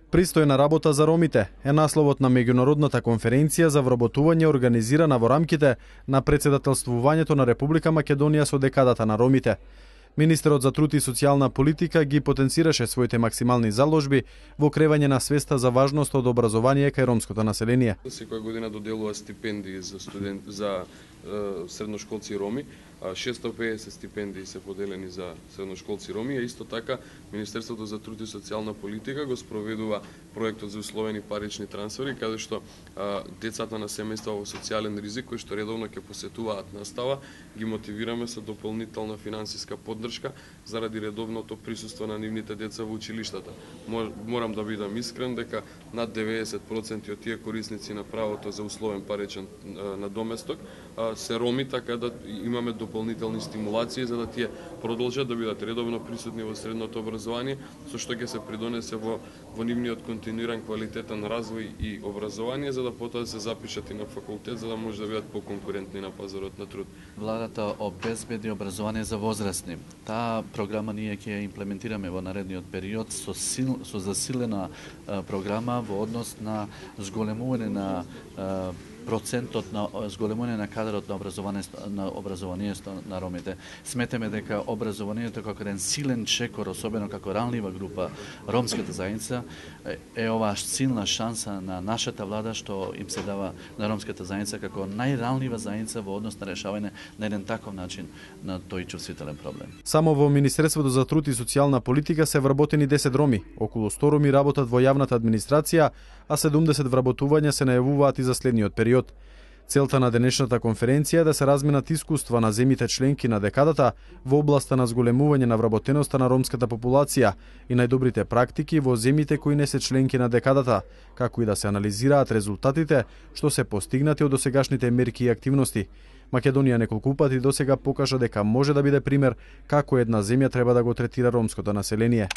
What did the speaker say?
Пристојна работа за ромите е насловот на меѓународната конференција за вработување организирана во рамките на председателствувањето на Република Македонија со декадата на ромите. Министерот за труд и социјална политика ги потенцираше своите максимални заложби во кревање на свеста за важноста од образование кај ромското население. Секоја година доделува стипендии за средношколци роми, 650 стипендии се поделени за средношколци роми, а исто така Министерството за труд и социјална политика го спроведува проектот за условени парични трансфери, каде што децата на семејства во социјален ризик, кои што редовно ќе посетуваат настава, ги мотивираме со дополнителна финансиска поддршка заради редовното присуство на нивните деца во училиштата. Морам да бидам искрен дека над 90% од тие корисници на правото за условен паричен надоместок се роми, така да имаме дополнителни стимулации за да тие продолжат да бидат редовно присутни во средното образование, со што ќе се придонесе во нивниот континуиран квалитетен развој и образование, за да потоа се запишат и на факултет, за да може да бидат поконкурентни на пазарот на труд. Владата обезбеди образование за возрастни. Таа програма ние ќе ја имплементираме во наредниот период со засилена програма во однос на зголемување на процентот на зголемување на кадрот на образованието на ромите. Сметаме дека образованието како еден силен чекор, особено како ранлива група ромската заедница, е оваа силна шанса на нашата влада што им се дава на ромската заедница како најранлива заедница во однос на решавање на еден таков начин на тој чувствителен проблем. Само во Министерството за труд и социјална политика се вработени 10 роми, околу 100 роми работат во јавната администрација, а 70 вработувања се најавуваат и за следниот период. Целта на денешната конференција е да се разменат искуства на земјите членки на декадата во областа на зголемување на вработеноста на ромската популација и најдобрите практики во земјите кои не се членки на декадата, како и да се анализираат резултатите што се постигнати од досегашните мерки и активности. Македонија неколку пати досега покажа дека може да биде пример како една земја треба да го третира ромското население.